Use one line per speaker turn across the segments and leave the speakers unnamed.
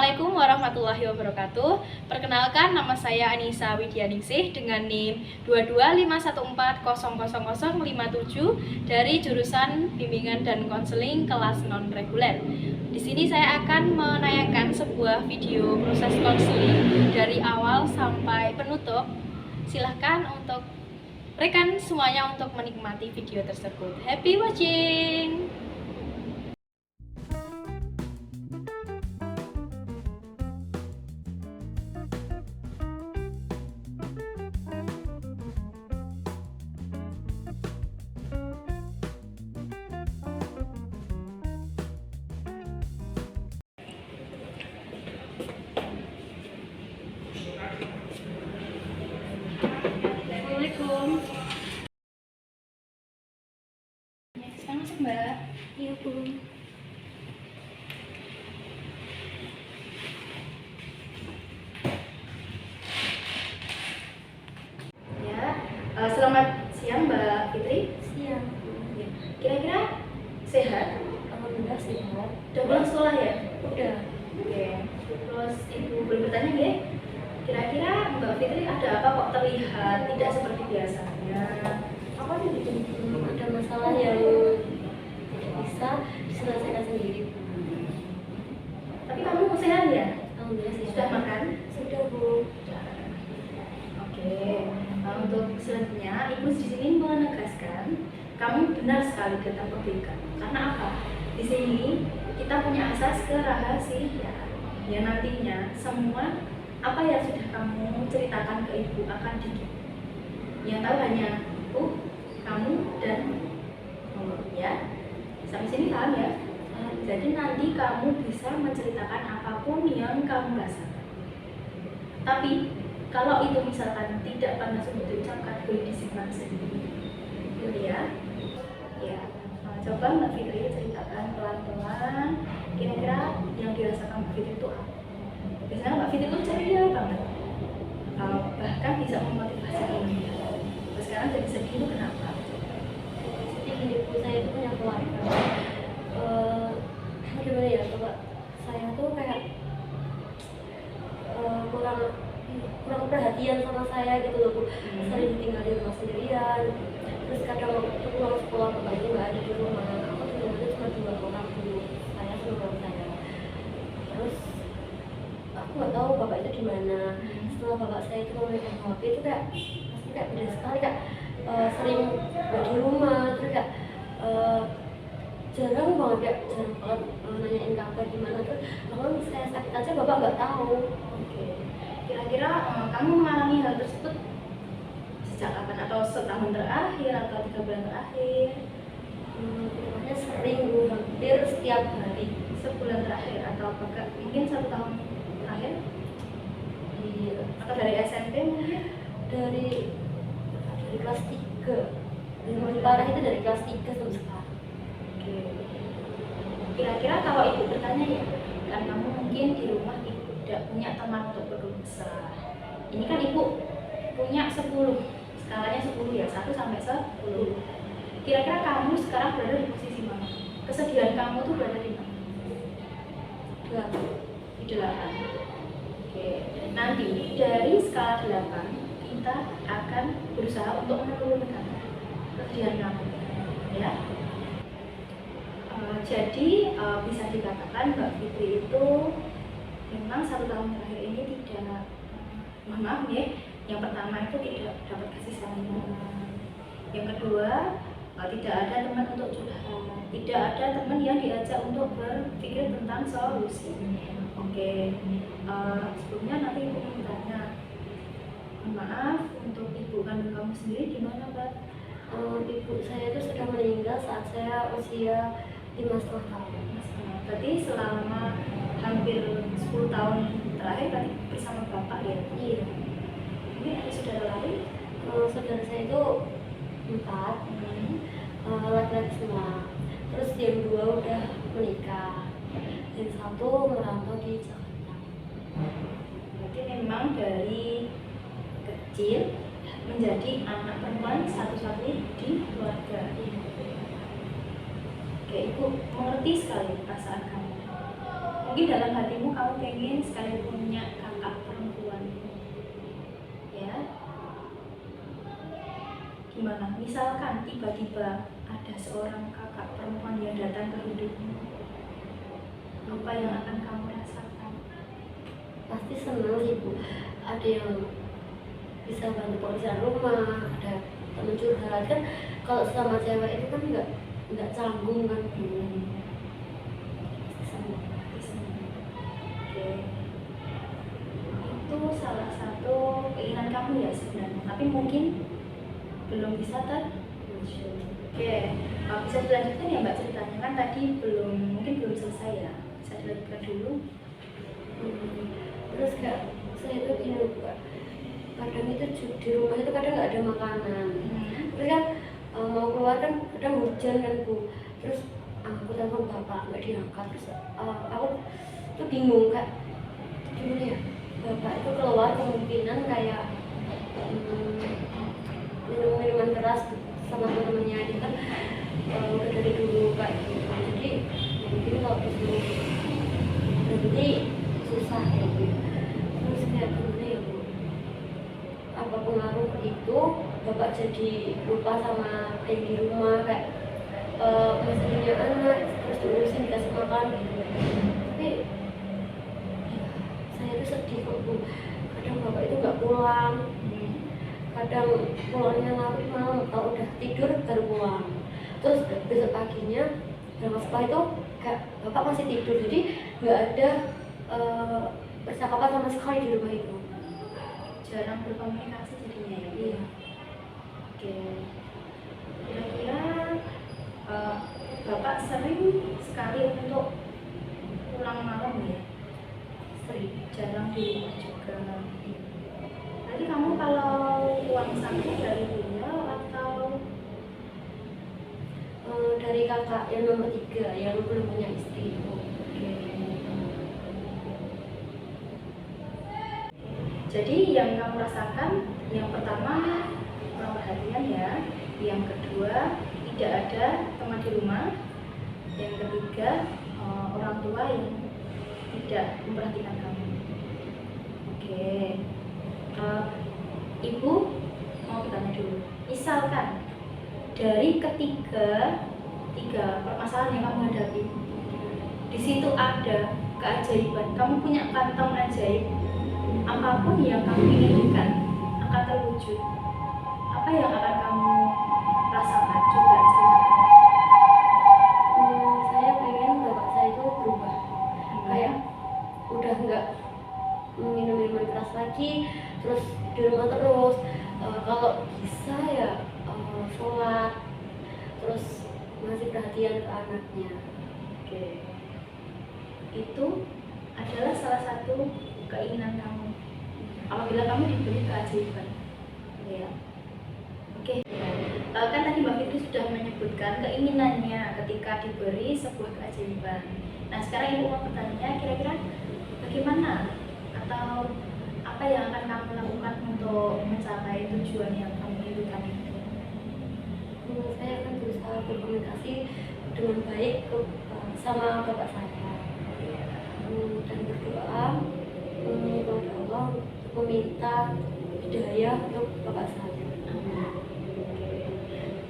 Assalamualaikum warahmatullahi wabarakatuh. Perkenalkan, nama saya Anissa Widyaningsih dengan NIM 22514000057 dari jurusan Bimbingan dan Konseling kelas non-reguler. Di sini saya akan menayangkan sebuah video proses konseling dari awal sampai penutup. Silahkan untuk rekan semuanya untuk menikmati video tersebut. Happy watching! Assalamualaikum. Ya, sekarang masuk Mbak.
Iya, Bu.
Ya, selamat siang Mbak Fitri.
Siang.
Ya, kira-kira sehat?
Alhamdulillah sehat.
Udah pulang sekolah ya?
Udah.
Oke. Terus Ibu boleh bertanya nggih? Kira-kira Mbak Fitri ada apa kok terlihat tidak seperti biasanya?
Apa nih bikin ada masalah yang tidak bisa diselesaikan sendiri, Bu?
Tapi kamu sehat ya?
Alhamdulillah sehat.
Sudah makan?
Sudah, Bu.
Oke. Nah, untuk selanjutnya Ibu di sini menegaskan kamu benar sekali datang ke BK. Karena apa? Di sini kita punya asas kerahasiaan. Ya nantinya semua apa yang sudah kamu ceritakan ke Ibu akan yang tahu hanya kamu dan ya. Sampai sini paham ya? Jadi nanti kamu bisa menceritakan apapun yang kamu rasakan. Tapi kalau itu misalkan tidak pernah sudah diucapkan, boleh disimpan sendiri. Gitu ya. Ya. Nah, coba Mbak Fitri ceritakan pelan-pelan kira-kira yang dirasakan Mbak Fitri itu apa? Biasanya Mbak Fitri itu ceria banget. Bahkan bisa memotivasi orang. Terus sekarang jadi sedih itu kenapa?
Jadi gini, Bu, saya itu punya keluarga. Gimana ya, coba saya tuh kayak kurang perhatian sama saya gitu loh, Bu. Sering ditinggal di rumah sendirian. Terus kadang waktu pulang sekolah bapak itu nggak ada di rumah. Aku di rumah itu cuma 2 orang dulu, saya sama orang saya. Terus aku nggak tahu bapak itu di mana. Setelah bapak saya itu memegang HP itu kayak pasti kayak beda sekali, kak. Sering nggak di rumah, terus kayak jarang banget nanyain kabar gimana. Terus bahkan saya sakit aja bapak nggak tahu.
Oke. Kira-kira kamu mengalami hal tersebut sejak kapan? Atau setahun terakhir atau 3 bulan terakhir?
Pokoknya sering, Bu, hampir setiap hari.
Sebulan terakhir atau apakah mungkin 1 tahun terakhir?
Iya.
Atau dari SMP mungkin?
Dari kelas 3. Yang paling parah itu dari kelas 3 sampai sekarang.
Oke. Kira-kira kalau ibu bertanya ya, kan kamu mungkin di rumah ibu tidak punya teman untuk berkeluh kesah. Ini kan ibu punya 10, skalanya 10 ya, 1 sampai 10. Kira-kira kamu sekarang berada di posisi mana? Kesedihan kamu tuh berada di mana? Di 8. Oke. Nanti dari skala 8 kita akan berusaha untuk menurunkan kesedihan kamu, ya. Jadi bisa dikatakan Mbak Fitri itu memang 1 tahun terakhir ini tidak, mohon maaf ya, yang pertama itu tidak dapat kasih sayang, yang kedua tidak ada teman untuk curhat, tidak ada teman yang diajak untuk berpikir tentang solusi. Oke. Sebelumnya nanti ibu mau bertanya, mohon maaf, untuk ibu kandung kamu sendiri gimana, Mbak?
Ibu saya itu sudah meninggal saat saya usia 5,5 tahun.
Berarti selama hampir 10 tahun terakhir berarti bersama bapak ya?
Iya.
Ini ada saudara lain?
Saudara saya itu 4, laki-laki semua. Terus yang 2 udah menikah, yang 1 merantau di Jakarta.
Berarti memang dari kecil menjadi anak perempuan satu-satunya di keluarga. Oke, ibu mengerti sekali perasaan kamu. Mungkin dalam hatimu kamu pengen sekali punya kakak perempuan, ya. Gimana? Misalkan tiba-tiba ada seorang kakak perempuan yang datang ke hidupmu, apa yang akan kamu rasakan?
Pasti senang sih Bu, ada yang bisa bantu pekerjaan rumah, ada teman curhat kan. Kalau sama cewek itu kan nggak canggung kan Bu. Pasti senang.
Oke, itu salah satu keinginan kamu ya sebenarnya, tapi mungkin belum bisa terwujud. Oke, bisa dilanjutkan ya Mbak ceritanya, kan tadi mungkin belum selesai ya, bisa dilanjutkan dulu.
Terus Kak, saya itu gini Kak, kadang itu di rumah itu kadang nggak ada makanan. Terus kan mau keluar kan kadang hujan kan Bu. Terus aku telepon bapak nggak diangkat. Terus aku tuh bingung Kak, gimana ya? Bapak itu keluar kemungkinan kayak minum minuman keras sama teman-temannya dia kan udah dari dulu Kak gitu. Jadi mungkin kalau disuruh berhenti susah ya Bu. Terus kayak gimana ya Bu? Apa pengaruh itu bapak jadi lupa sama yang di rumah, kayak masih punya anak terus diurusin dikasih makan gitu. Tapi ya, saya tuh sedih kok Bu. Kadang bapak itu nggak pulang, kadang pulangnya larut malam, kalau udah tidur baru pulang. Terus besok paginya berangkat sekolah itu kayak bapak masih tidur, jadi nggak ada percakapan sama sekali di rumah itu.
Jarang berkomunikasi jadinya ya.
Iya.
Oke, kira-kira Bapak sering sekali untuk pulang malam ya? Sering, jarang di rumah juga. Nanti kamu kalau uang saku dari beliau atau
Dari kakak yang nomor 3 yang belum punya istri itu.
Jadi yang kamu rasakan, yang pertama kurang perhatian ya, yang kedua tidak ada teman di rumah, yang ketiga orang tua yang tidak memperhatikan kamu. Oke, Ibu mau bertanya dulu, misalkan dari tiga permasalahan yang kamu hadapi, di situ ada keajaiban, kamu punya kantong ajaib, apapun yang kamu inginkan akan terwujud. Apa yang akan kamu rasakan? Coba ceritakan.
Saya pengen bapak saya itu berubah, kayak udah nggak minum minuman keras lagi, terus di rumah terus. Kalau bisa ya sholat, terus ngasih perhatian ke anaknya.
Oke, itu adalah salah satu keinginan kamu apabila kamu diberi keajaiban, ya. Oke, kan tadi Mbak Fitri sudah menyebutkan keinginannya ketika diberi sebuah keajaiban. Nah, sekarang Ibu mau bertanya, kira-kira bagaimana atau apa yang akan kamu lakukan untuk mencapai tujuan yang kamu inginkan itu?
Saya akan berusaha berkomunikasi dengan baik sama bapak saya, dan berdoa kepada Allah untuk meminta hidayah untuk bapak saya.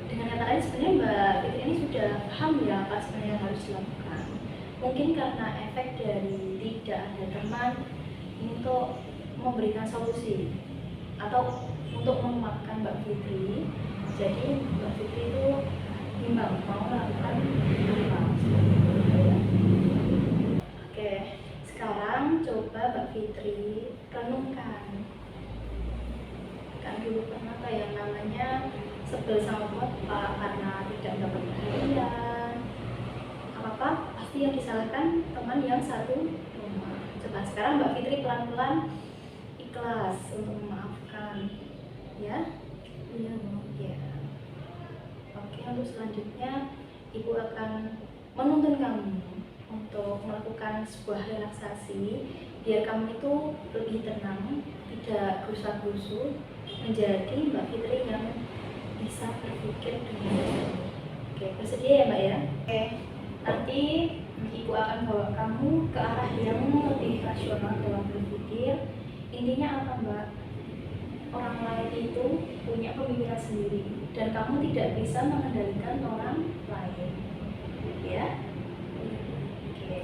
Dengan kata lain, sebenarnya Mbak Fitri ini sudah paham ya apa sebenarnya yang harus dilakukan. Mungkin karena efek dari tidak ada teman ini untuk memberikan solusi atau untuk menguatkan Mbak Fitri. Jadi Mbak Fitri itu bimbang mau melakukan apa. Oke, sekarang coba Mbak Fitri renungkan. Kan dulu pernah yang namanya sebel sama bapak karena tidak dapat perhatian. Apa pasti yang disalahkan teman yang satu rumah. Coba sekarang Mbak Fitri pelan-pelan ikhlas untuk memaafkan, ya.
Iya, Bu.
Ya. Oke, untuk selanjutnya Ibu akan menuntun kamu untuk melakukan sebuah relaksasi biar kamu itu lebih tenang, tidak gerusa-gerusu, menjadi Mbak Fitri yang bisa berpikir dengan baik. Oke, bersedia ya Mbak ya? Oke, nanti Ibu akan bawa kamu ke arah yang lebih rasional dalam berpikir. Intinya apa, Mbak? Orang lain itu punya pemikiran sendiri dan kamu tidak bisa mengendalikan orang lain. Ya? Oke.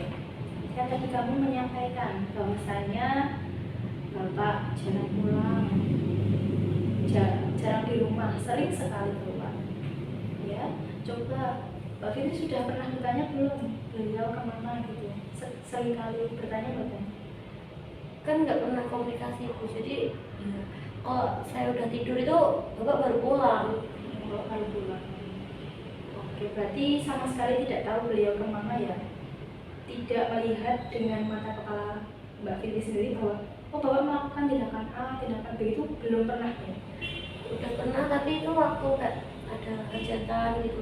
Kan tadi kamu menyampaikan bahwasanya Bapak jarang pulang, jarang di rumah, sering sekali keluar. Ya, coba Mbak Fitri sudah pernah bertanya belum beliau kemana gitu? Sering kali bertanya bukan?
Kan nggak pernah komunikasi Bu, jadi ya, kalau saya udah tidur itu bapak baru pulang.
Bapak baru pulang. Oke, berarti sama sekali tidak tahu beliau kemana ya? Tidak melihat dengan mata kepala Mbak Fitri sendiri bahwa oh Bapak melakukan tindakan A, tindakan B itu belum pernah ya?
Udah pernah, tapi itu waktu kayak ada hajatan gitu.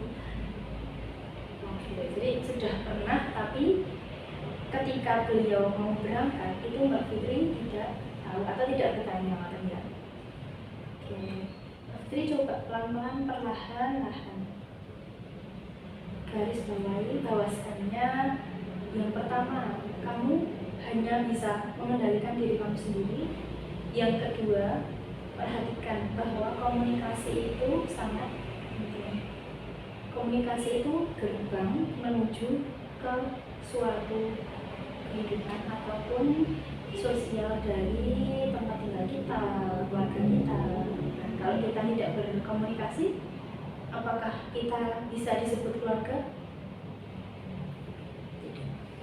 Oke, jadi sudah pernah, tapi ketika beliau mau berangkat itu Mbak Fitri tidak tahu atau tidak bertanya katanya. Oke, Mbak Fitri coba pelan-pelan, perlahan-lahan garis bawahi bahwasannya yang pertama, kamu hanya bisa mengendalikan diri kamu sendiri. Yang kedua, perhatikan bahwa komunikasi itu sangat penting. Komunikasi itu gerbang menuju ke suatu kehidupan ataupun sosial dari tempat tinggal kita, keluarga kita. Nah, kalau kita tidak berkomunikasi, apakah kita bisa disebut keluarga?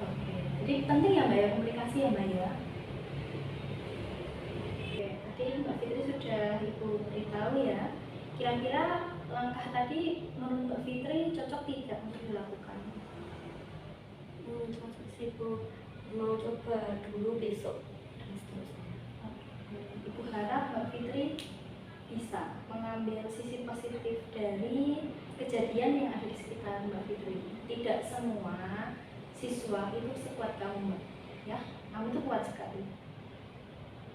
Oke, jadi penting ya Mbak ya, komunikasi ya Mbak ya. Oke, tadi Mbak Fitri sudah Ibu beritahu ya. Kira-kira langkah tadi menurut Mbak Fitri cocok tidak untuk dilakukan?
Cocok sih Bu, mau coba dulu besok dan seterusnya.
Ibu harap Mbak Fitri bisa mengambil sisi positif dari kejadian yang ada di sekitar Mbak Fitri. Tidak semua siswa itu sekuat kamu, Mbak. Ya, kamu itu kuat sekali.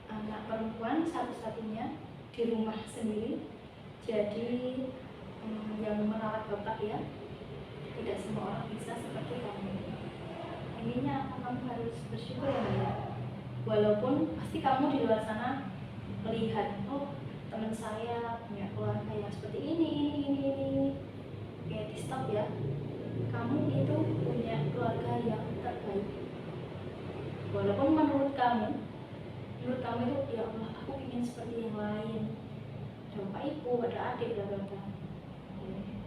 Anak perempuan satu-satunya di rumah sendiri, jadi yang merawat bapak ya. Tidak semua orang bisa seperti kamu. Intinya kamu harus bersyukur ya, Mbak. Walaupun pasti kamu di luar sana melihat, oh teman saya punya keluarga yang seperti ini. Oke, di stop ya. Kamu itu punya keluarga yang terbaik. Walaupun menurut kamu itu ya Allah, aku ingin seperti yang lain. Ada bapak ibu, ada adik, bla bla bla.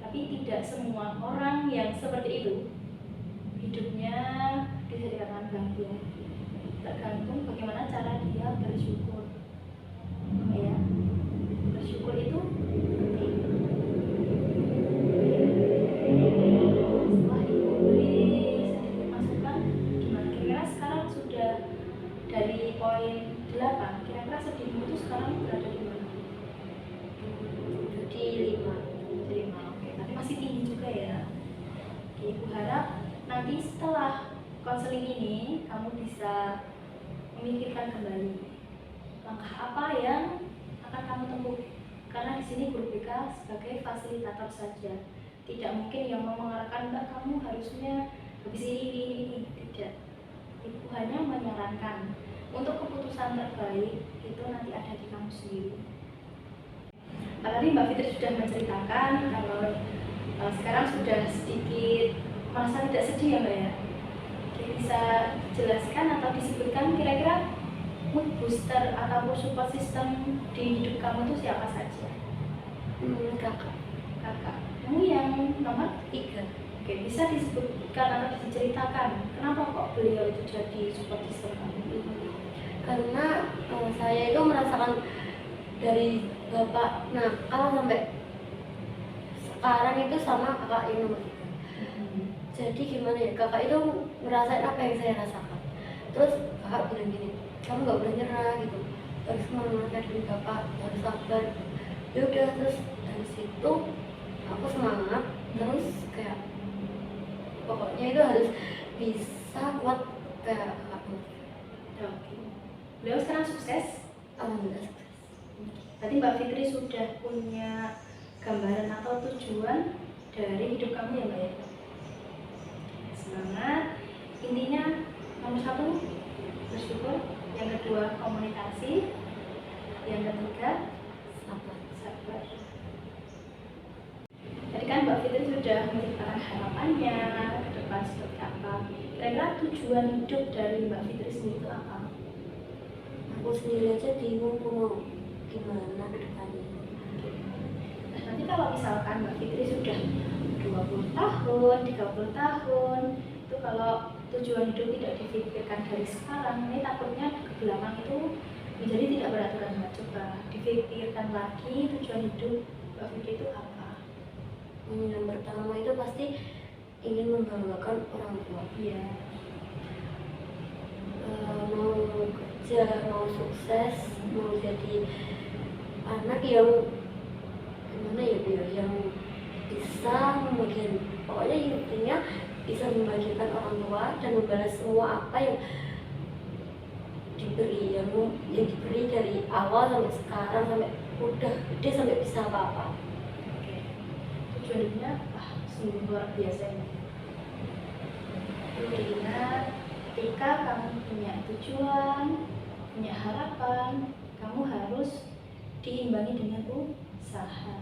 Tapi tidak semua orang yang seperti itu hidupnya bisa dikatakan bahagia. Tergantung bagaimana cara dia bersyukur. Ya, bersyukur itu penting. Setelah Ibu beri sedikit masukan, gimana kira-kira sekarang sudah dari poin 8, kira-kira sedihmu itu sekarang berada di mana?
Jadi 5.
Jadi 5, oke. Tapi masih tinggi juga ya. Oke, Ibu harap nanti setelah konseling ini kamu bisa memikirkan kembali langkah apa yang akan kamu tempuh. Karena di sini Guru BK sebagai fasilitator saja. Tidak mungkin yang mau mengarahkan Mbak kamu harusnya habis ini. Tidak. Ibu hanya menyarankan untuk keputusan terbaik itu nanti ada di kamu sendiri. Tadi Mbak Fitri sudah menceritakan kalau sekarang sudah sedikit merasa tidak sedih ya Mbak ya. Oke, bisa jelaskan atau disebutkan kira-kira mood booster ataupun support system di hidup kamu itu siapa saja?
Kakak.
Kamu yang nomor
3.
Oke, bisa disebutkan atau diceritakan kenapa kok beliau itu jadi support system kamu?
Karena saya itu merasakan dari bapak nakal sampai sekarang itu sama kakak yang nomor 3. Jadi gimana ya, kakak itu ngerasain apa yang saya rasakan. Terus kakak bilang gini, kamu gak boleh nyerah gitu, harus semangat dari bapak, harus sabar. Ya udah, terus dari situ aku semangat, terus kayak pokoknya itu harus bisa kuat kayak kakak.
Oke. Beliau sekarang sukses?
Alhamdulillah sukses.
Tadi Mbak Fitri sudah punya gambaran atau tujuan dari hidup kamu ya Mbak ya? Semangat. Intinya nomor satu bersyukur, yang kedua komunikasi, yang ketiga sabar. Tadi kan Mbak Fitri sudah menceritakan harapannya ke depan seperti apa. Kira-kira tujuan hidup dari Mbak Fitri sendiri itu apa?
Aku sendiri aja bingung mau gimana ke depannya.
Nah, nanti kalau misalkan Mbak Fitri sudah 20 tahun, 30 tahun, itu kalau tujuan hidup tidak dipikirkan dari sekarang, ini takutnya ke belakang itu menjadi tidak beraturan. Mbak, coba dipikirkan lagi tujuan hidup Mbak Fitri itu apa?
Yang pertama itu pasti ingin membanggakan orang tua.
Iya.
Mau kerja, mau sukses, mau jadi anak yang gimana ya biar yang bisa membagikan, pokoknya intinya bisa membagikan orang tua dan membalas semua apa yang diberi, yang diberi dari awal sampai sekarang, sampai udah gede sampai bisa apa-apa.
Oke. Tujuan hidupnya sungguh luar biasa ini. Perlu diingat, ketika kamu punya tujuan, punya harapan, kamu harus diimbangi dengan usaha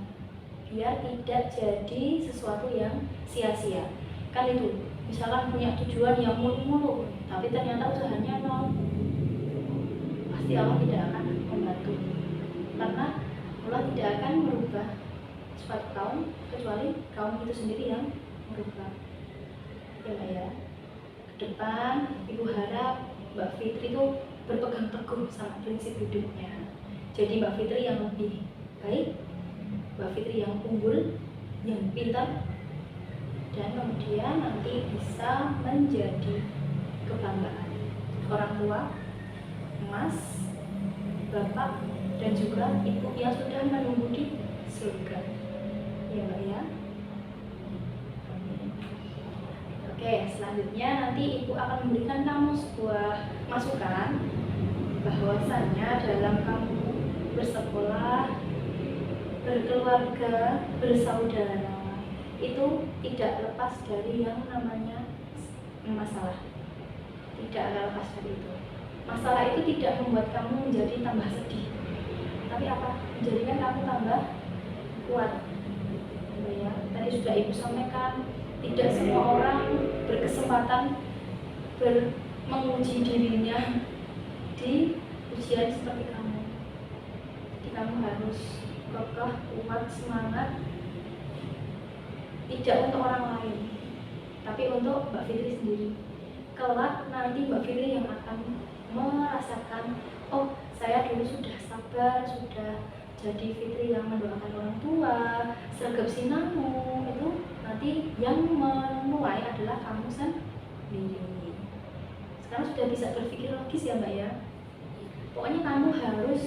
biar tidak jadi sesuatu yang sia-sia. Kan itu, misalkan punya tujuan yang muluk-muluk tapi ternyata usahanya nol, pasti Allah tidak akan membantu, karena Allah tidak akan merubah suatu kaum kecuali kaum itu sendiri yang merubah. Ya Mbak ya, ke depan Ibu harap Mbak Fitri itu berpegang teguh sama prinsip hidupnya. Jadi Mbak Fitri yang lebih baik, Mbak Fitri yang unggul, yang pintar, dan kemudian nanti bisa menjadi kebanggaan orang tua, mas, bapak, dan juga ibu yang sudah menunggu di surga. Ya Mbak ya. Oke, selanjutnya nanti ibu akan memberikan kamu sebuah masukan bahwasannya dalam kamu bersekolah, berkeluarga, bersaudara, itu tidak lepas dari yang namanya masalah. Tidak lepas dari itu. Masalah itu tidak membuat kamu menjadi tambah sedih, tapi apa? Menjadikan kamu tambah kuat. Ya, tadi sudah ibu sampaikan, tidak semua orang berkesempatan menguji dirinya di ujian seperti kamu. Jadi kamu harus kokoh, kuat, semangat, tidak untuk orang lain, tapi untuk Mbak Fitri sendiri. Kelak nanti Mbak Fitri yang akan merasakan, oh saya dulu sudah sabar, sudah jadi Fitri yang mendoakan orang tua, sergap sinamu, itu nanti yang menuai adalah kamu sendiri. Sekarang sudah bisa berpikir logis ya Mbak ya. Pokoknya kamu harus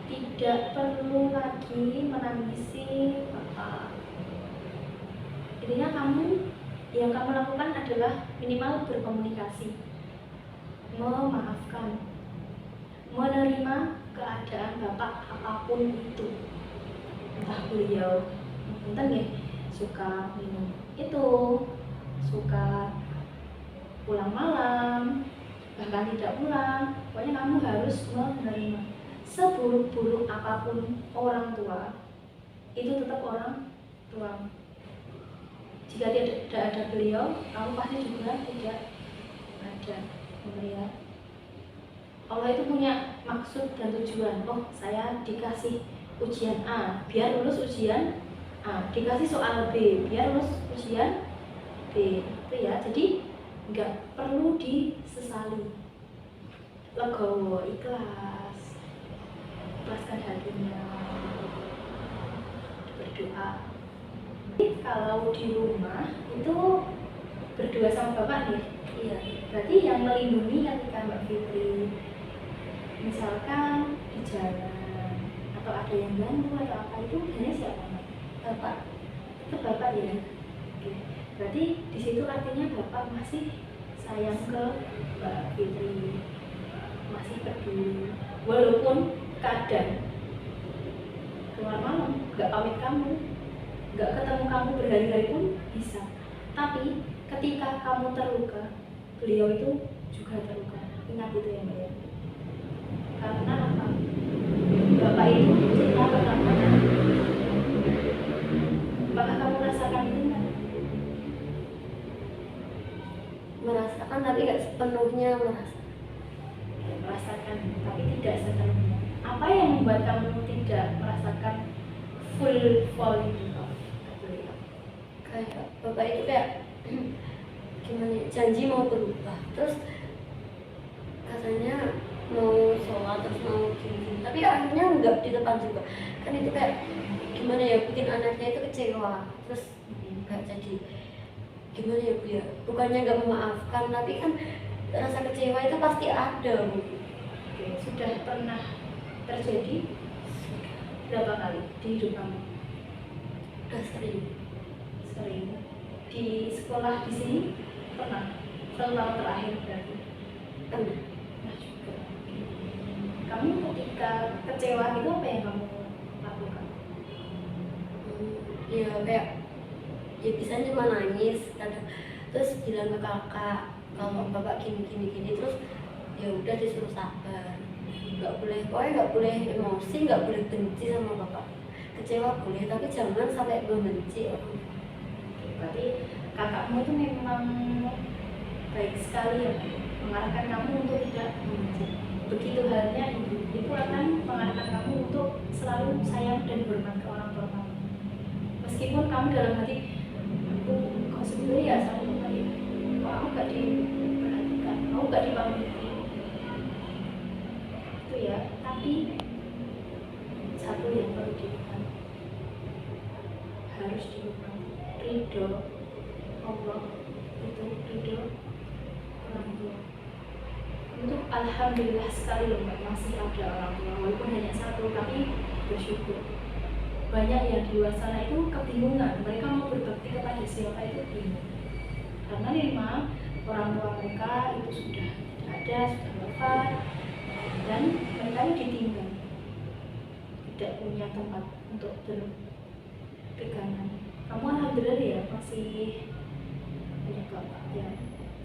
tidak perlu lagi menangisi apa. Intinya yang kamu lakukan adalah minimal berkomunikasi, memaafkan, menerima keadaan bapak apapun itu. Entah beliau punten ya, suka minum itu, suka pulang malam, bahkan tidak pulang, pokoknya kamu harus menerima. Seburuk-buruk apapun orang tua, itu tetap orang tua. Jika tidak ada beliau, kamu pasti juga tidak ada. Ya. Allah itu punya maksud dan tujuan. Oh, saya dikasih ujian A, biar lulus ujian A, dikasih soal B, biar lulus ujian B. Itu ya. Jadi nggak perlu disesali. Legowo, ikhlas, ikhlaskan hatinya, berdoa. Kalau di rumah itu berdua sama bapak nih, iya. Berarti yang melindungi ketika Mbak Fitri misalkan di jalan atau ada yang ganggu atau apa, itu hanya siapa Mbak? Bapak. Itu bapak ya. Oke. Berarti di situ artinya bapak masih sayang ke Mbak Fitri, masih peduli, walaupun kadang keluar malam nggak pamit kamu, nggak ketemu kamu berhari-hari pun bisa. Tapi ketika kamu terluka, beliau itu juga terluka. Ingat itu ya Mbak ya. Karena apa? Bapak itu cerita ke kamu kan? Apakah kamu merasakan itu kan?
Merasakan tapi nggak sepenuhnya
Merasakan tapi tidak sepenuhnya. Apa yang membuat kamu tidak merasakan full falling in love ke beliau?
kayak bapak itu kayak gimana ya, janji mau berubah, terus katanya mau sholat terus mau gini, tapi akhirnya nggak di depan juga kan. Itu kayak gimana ya, bikin anaknya itu kecewa, terus nggak jadi gimana ya Bu ya, bukannya nggak memaafkan tapi kan rasa kecewa itu pasti ada Bu.
Oke, sudah pernah terjadi berapa kali di hidup kamu?
Udah sering.
Di sekolah di sini pernah? Tahun terakhir berarti?
Pernah.
Nah juga. Kamu ketika kecewa itu apa yang kamu lakukan?
Ya kayak ya bisa cuma nangis kadang, terus bilang ke kakak kalau bapak gini terus ya udah disuruh sabar, nggak boleh, pokoknya nggak boleh emosi, nggak boleh benci sama bapak. Kecewa boleh tapi jangan sampai membenci orang.
Berarti kakakmu itu memang baik sekali ya, mengarahkan kamu untuk tidak membenci. Begitu halnya ibu akan mengarahkan kamu untuk selalu sayang dan hormat ke orang tua kamu. Meskipun kamu dalam hati, aku kok sebenarnya ya selalu kembali, kok aku gak diperhatikan, aku gak dipamiti. Itu ya, tapi satu yang perlu dilakukan, harus dilakukan ridho Allah, itu ridho orang tua. Untuk alhamdulillah sekali loh Mbak, masih ada orang tua walaupun hanya satu, tapi bersyukur. Banyak yang di luar sana itu kebingungan, mereka mau berbakti kepada siapa itu bingung, karena memang orang tua mereka itu sudah tidak ada, sudah wafat, dan mereka ini ditinggal, tidak punya tempat untuk berpegangan. Kamu alhamdulillah ya masih punya bapak ya.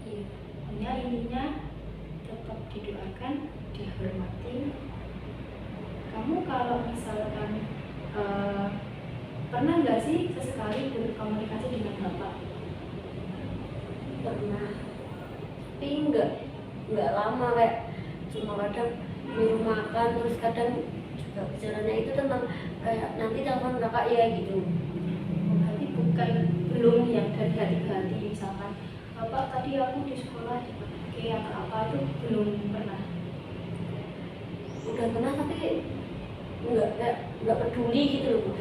Iya. Hanya intinya tetap didoakan, dihormati. Kamu kalau misalkan pernah nggak sih sesekali berkomunikasi dengan bapak?
Pernah, tapi nggak lama, kayak cuma kadang nyuruh makan, terus kadang juga bicaranya itu tentang kayak nanti telepon kakak ya gitu.
Berarti bukan belum yang dari hati ke hati, misalkan bapak tadi aku di sekolah kayak apa itu belum pernah.
Udah pernah tapi nggak peduli gitu loh.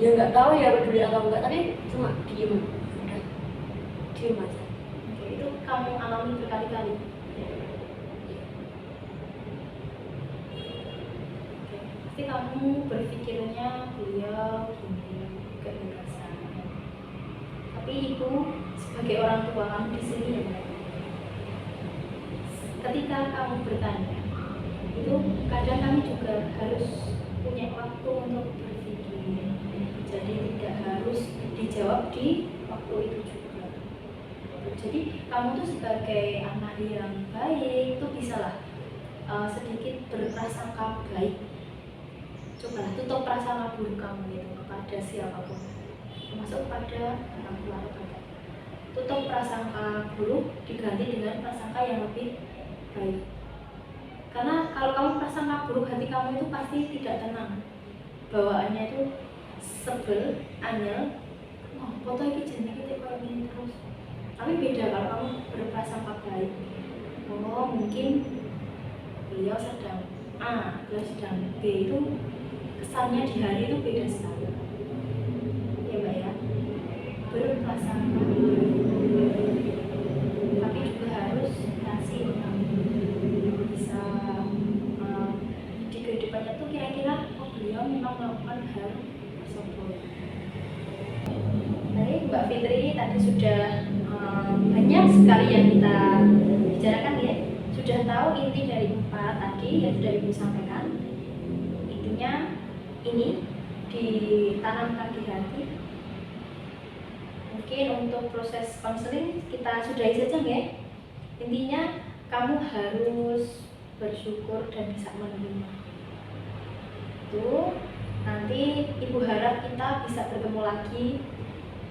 Ya nggak tahu ya peduli atau enggak, tapi cuma diem, udah diem aja.
Oke, itu kamu alami berkali-kali. Oke, pasti kamu berpikirnya beliau gini gak merasa. Tapi ibu sebagai orang tua kamu di sini ya Mbak, ketika kamu bertanya itu kadang kami juga harus punya waktu untuk berpikir, jadi tidak harus dijawab di waktu itu juga. Jadi kamu tuh sebagai anak yang baik itu bisalah sedikit berprasangka baik. Cobalah tutup prasangka buruk kamu itu kepada siapapun, termasuk pada orang tua kamu. Tutup prasangka buruk diganti dengan prasangka yang lebih baik. Karena kalau kamu prasangka buruk, hati kamu itu pasti tidak tenang. Bawaannya itu sebel, anyel, oh foto ini jenenge kita kayak gini terus. Tapi beda kalau kamu berprasangka baik. Oh mungkin beliau sedang A, beliau sedang B, itu kesannya di hari itu beda sekali. Ya Mbak ya, berprasangka tapi juga harus kasih bisa di kehidupannya tuh kira-kira oh beliau memang melakukan hal tersebut. Baik Mbak Fitri, tadi sudah banyak sekali yang kita bicarakan ya. Sudah tahu inti dari 4 tadi yang sudah Ibu sampaikan. Intinya ini ditanamkan di hati. Mungkin untuk proses konseling kita sudahi saja ya. Intinya kamu harus bersyukur dan bisa menerima. Tuh, nanti ibu harap kita bisa bertemu lagi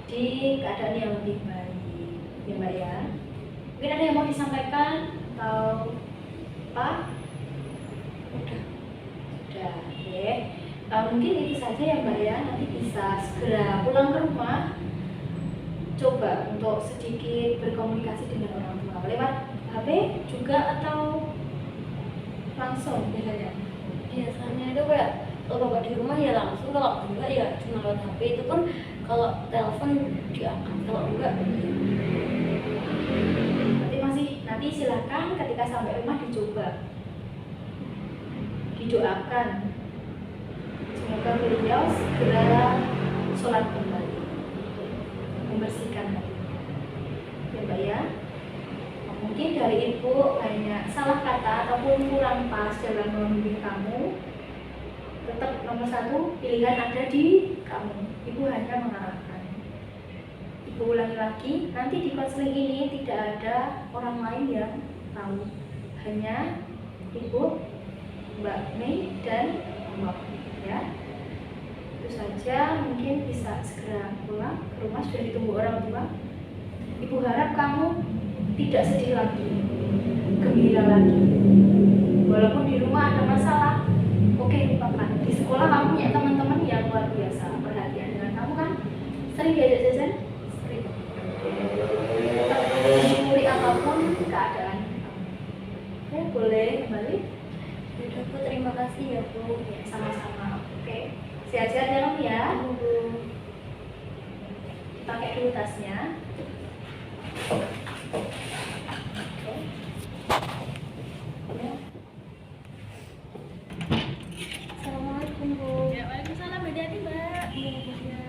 di keadaan yang lebih baik, ya Mbak ya. Mungkin ada yang mau disampaikan atau apa? Sudah, oke. Mungkin itu saja ya Mbak ya. Nanti bisa segera pulang ke rumah. Coba untuk sedikit berkomunikasi dengan orang tua lewat HP juga atau langsung biasanya.
Biasanya itu kayak kalau bapak di rumah ya langsung, kalau enggak ya cuma lewat HP. Itu pun kalau telepon diangkat, kalau enggak
Berarti masih nanti silakan ketika sampai rumah didoakan semoga beliau segera sholat kembali, membersihkan hati, ya Mbak ya. Mungkin dari ibu hanya salah kata ataupun kurang pas dalam membimbing kamu, tetap nomor satu pilihan ada di kamu. Ibu hanya mengarahkan. Ibu ulangi lagi, nanti di konseling ini tidak ada orang lain yang tahu, hanya ibu, Mbak Mei, dan Allah, ya. Itu saja, mungkin bisa segera pulang ke rumah, sudah ditunggu orang tua. Ibu harap kamu tidak sedih lagi, gembira lagi. Walaupun di rumah ada masalah, oke, lupakan. Di sekolah kamu punya teman-teman yang luar biasa perhatian dengan kamu kan, sering diajak jajan, sering. Syukuri apapun keadaan kamu. Oke, boleh kembali.
udah Bu, terima kasih ya Bu.
Ya, sama-sama. Oke, sehat-sehat ya Om ya. Pakai dulu tasnya. Oke. Ya.
Assalamualaikum Bu.
Ya, waalaikumsalam. Hati-hati Mbak. Ya.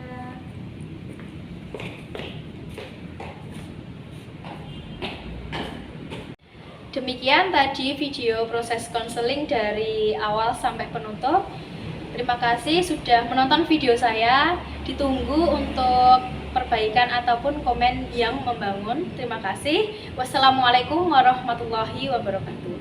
Demikian tadi video proses konseling dari awal sampai penutup. Terima kasih sudah menonton video saya. Ditunggu untuk perbaikan ataupun komen yang membangun. Terima kasih. Wassalamualaikum warahmatullahi wabarakatuh.